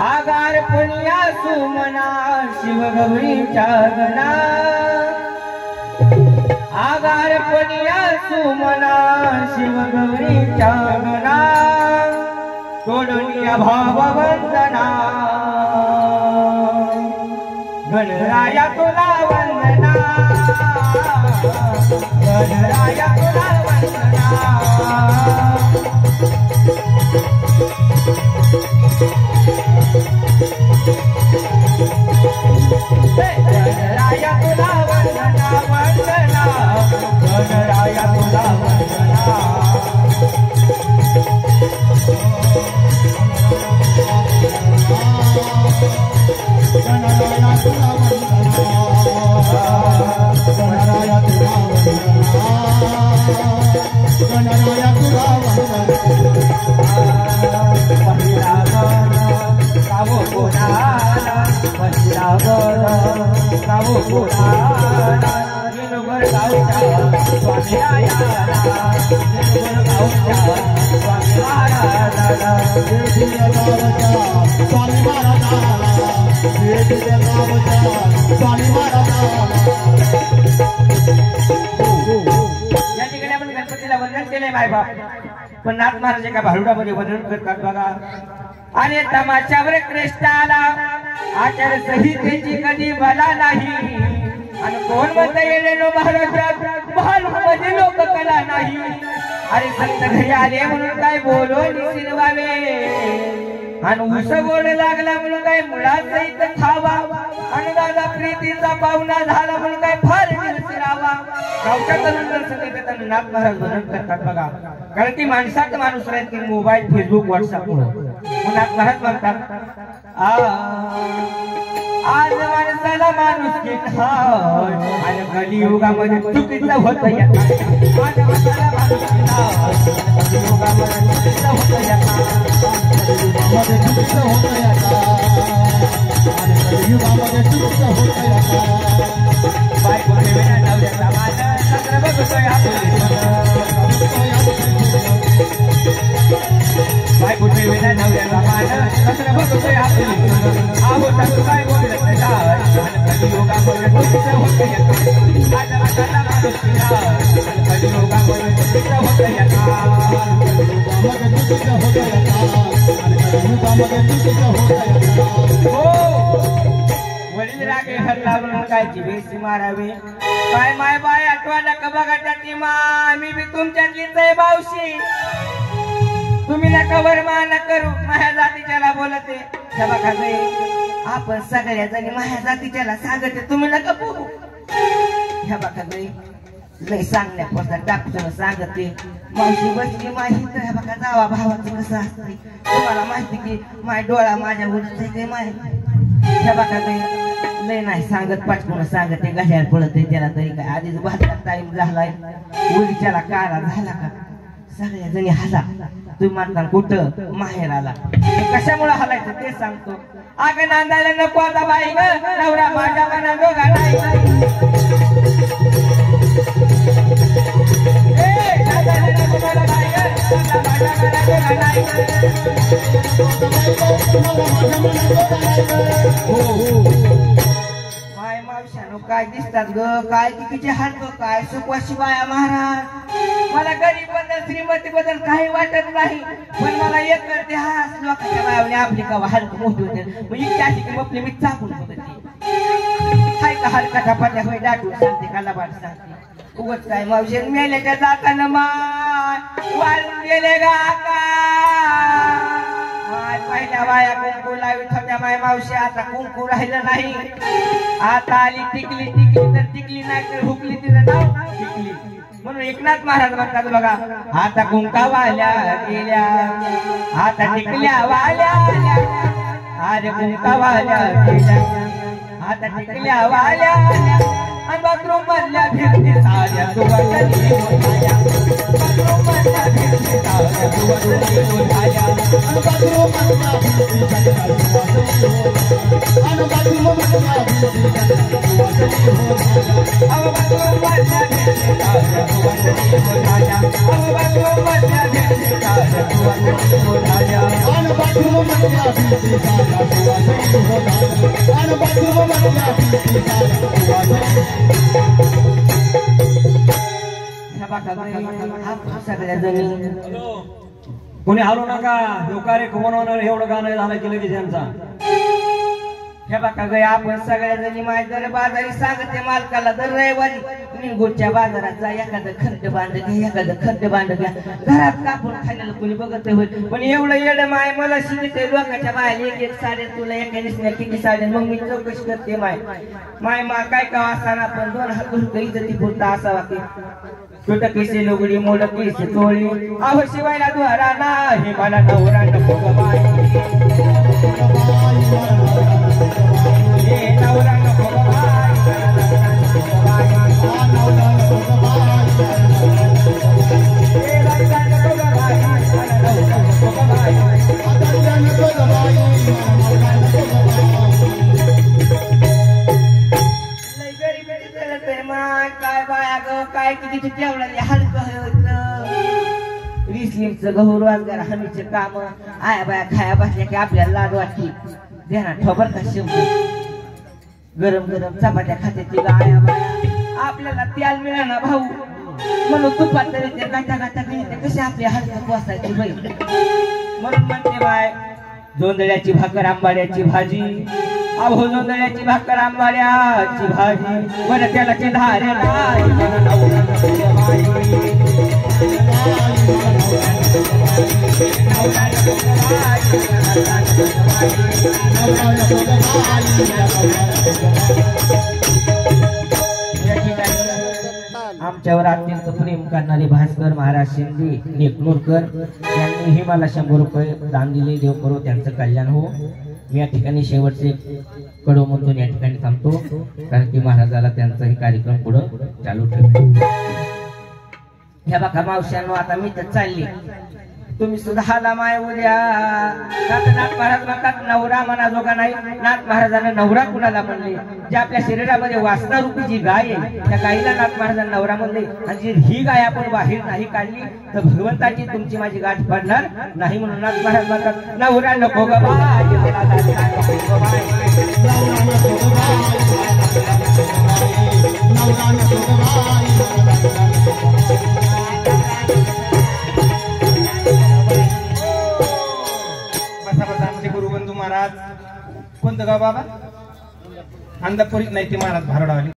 आगार पुनिया सुमना शिवगौरीच्या गणा आगार पुनिया सुमना शिवगौरीच्या गणा तोडून भाव वंदना गणराया तुला वंदना गणराया तुला वंदना गणराया तुला वंदना वंदना गणराया तुला वंदना गणराया तुला गणराया तुला पहिला गावो पुराणा पहिला गावो पुराणा गिरवर गावच्या स्वामी रायाला गिरवर गावच्या स्वामी महाराजाला वेदीच्या गावच्या स्वामी महाराजाला वेदीच्या गावच्या स्वामी महाराजाला या ठिकाणी आपण गणपतीला वंदन केले माय बाप पण नाथ महाराज एका भारुडामध्ये वंदन करतात बघा आणि तमाशावर कृष्णाला आचार्य संहितेची कधी मला नाही आणि कोण म्हणता येणेनो महाराजात महालमध्ये लोक कला नाही अरे संत घरी आले म्हणून काय बोलो निसिरवावे आणि उस गोड लागला म्हणून काय मुळासहित खावा आणि दादा प्रीतीचा पाहुणा झाला म्हणून काय फार निसिरावा गावच्या तरुण दर्शन देतात नाथ महाराज वंदन करतात बघा कारण की माणसाचा माणूस राहत की mobile Facebook WhatsApp Nath Maharaj म्हणतात आज माणसाला माणूस की ठाव आणि कलियुगामध्ये चुकीचं होतं येतात आज माणसाला माणूस की ठाव कलियुगामध्ये चुकीचं होतं येतात कलियुगामध्ये चुकीचं होतं येतात आणि कलियुगामध्ये चुकीचं होतं येतात बायको ठेवण्या नवऱ्याचा माझा चंद्र बघतोय बायको ठेवण्या नवऱ्याचा माझा चंद्र बघतोय आहो तू काय बोलत कलियुगामध्ये चुकीचं होतं येतात आज माणसाला माणूस की ठाव कलियुगामध्ये चुकीचं होतं येतात कलियुगामध्ये चुकीचं होतं येतात आणि कलियुगामध्ये चुकीचं होतं येतात हो वडील रागे हरला म्हणून काय जीवेसी मारावे काय माय बाय आठवायला का बघा त्याची मा मी बी तुमच्यातलीच आहे मावशी तुम्ही नका वरमान करू माझ्या जातीच्याला बोलते जबा खाते आपण सगळ्या जणी माझ्या जातीच्याला सांगते तुम्ही नका बोलू ह्या बघा लय सांगण्यापासून टाकून सांगते मावशी बसली माहिती ह्या बघा जावा भावाचं कसं असते तुम्हाला माहिती की माय डोळा माझ्या उडत ते माहिती ह्या बघा लय नाही सांगत पाठवून सांगते गह्याला पडते त्याला तरी काय आधीच भातला टाइम झालाय उडीच्याला काळा झाला का सगळ्या जणी हाला तुम्ही म्हणता कुठं माहेर आला कशामुळे हलायचं ते सांगतो अगं नांदायला नको आता बाई ग नवरा माझ्या मना दोघा नाही माय मावशानो काय दिसतात ग काय तिचे हात ग काय सुखवाशी बाया महाराज मला गरीब बद्दल श्रीमती बद्दल काही वाटत नाही पण मला एक करते हा लोकांच्या बायाने आपली कवा हलकं मोठी होते मग इच्छा की आपली मी चाकून बघते हाय का हलका झपाट्या होय डाटून सांगते कालाबाट सांगते उगत काय मावशी मेल्याच्या जाताना माय वाळून गेले गा का माय पहिल्या बाया कुंकू लावित होत्या माय मावशी आता कुंकू राहिलं नाही आता आली टिकली टिकली तर टिकली नाही तर हुकली तिचं नाव टिकली म्हणून एकनाथ महाराज म्हणतात बघा आता कुंका वाल्या गेल्या आता टिकल्या वाल्या अरे कुंका वाल्या गेल्या आता टिकल्या वाल्या आणि बाथरूम मधल्या भिरती साऱ्या सुवासनी मोठाल्या बाथरूम मधल्या भिरती साऱ्या सुवासनी मोठाल्या बाथरूम मधल्या भिरती साऱ्या सुवासनी आणि बाथरूम मधल्या भिरती साऱ्या सुवासनी अहो बाथरूम मधल्या भिरती साऱ्या सुवासनी मोठाल्या अहो बाथरूम मधल्या भिरती साऱ्या सुवासनी मोठाल्या आणि बाथरूम मधल्या भिरती साऱ्या सुवासनी मोठाल्या आणि बाथरूम मधल्या भिरती साऱ्या सुवासनी सगळ्या जणी कोणी हलू नका लोकारे कमवणार एवढं गाणं झालं की लगेच यांचा हे बघा गे आपण सगळ्या जणी माझ्या दर बाजारी सांगते मालकाला दर रविवारी निंगूरच्या बाजारात जा एखादं खड्ड बांध घ्या एखादं खड्ड बांध घ्या घरात कापून खाण्याला कोणी बघत होईल पण एवढं येडं माय मला शिकते लोकांच्या बाहेर एक एक साड्या तुला एका दिसण्या किती साड्या मग मी चौकशी करते माय माय मा काय का असताना पण 2,000 रुपये इज्जती पुरता असावा की छोट केसे लुगडी मोड केस चोळी अहो शिवायला द्वारा नाही मला नवरा नको ग बाई हे नवरा नको ग बाई हे नवरा नको ग बाई काय बाया ग काय किती ठेवला हलकं रिसलिमचं गहू रोजगार हमीचे काम आया बाया खाया बसल्या की आपल्याला लाज वाटते ध्यानात ठोबर का शिंपू गरम गरम चपात्या खाते तिला आया बाया आपल्याला तेल मिळाना भाऊ म्हणून तुपात तरी ते गाता गाता ते कशी आपल्या हलक्या पोसायची बाई म्हणून म्हणते बाय जोंधळ्याची भाकर आंबाड्याची भाजी अहो जोंधळ्याची भाकर आंबाड्याची भाजी बरं त्याला ते धारे आमच्यावर अत्यंत प्रेम करणारे भास्कर महाराज शिंदे नेकनूरकर यांनीही मला 100 रुपये दान दिले. देव करो त्यांचं कल्याण हो. मी या ठिकाणी शेवटचे कडो म्हणून या ठिकाणी थांबतो कारण की महाराजाला त्यांचाही कार्यक्रम पुढे चालू ठेवतो. ह्या बघा मावश्यांनो आता मी तर चालली तुम्ही सुद्धा हाला माय उद्या नाथ महाराज म्हणतात नवरा म्हणा जोगा नाही. नाथ महाराजांना नवरा कुणाला म्हणले जे आपल्या शरीरामध्ये वासना रूपी जी गाय आहे त्या गायीला नाथ महाराजांना नवरा म्हणले आणि जी ही गाय आपण बाहेर नाही काढली तर भगवंताची तुमची माझी गाठ पडणार नाही म्हणून नाथ महाराज म्हणतात नवरा नको ग बाई गुरुबंधू महाराज कोणतं गाव बाबा अंधापुरीत नाही ते महाराज भारडावाली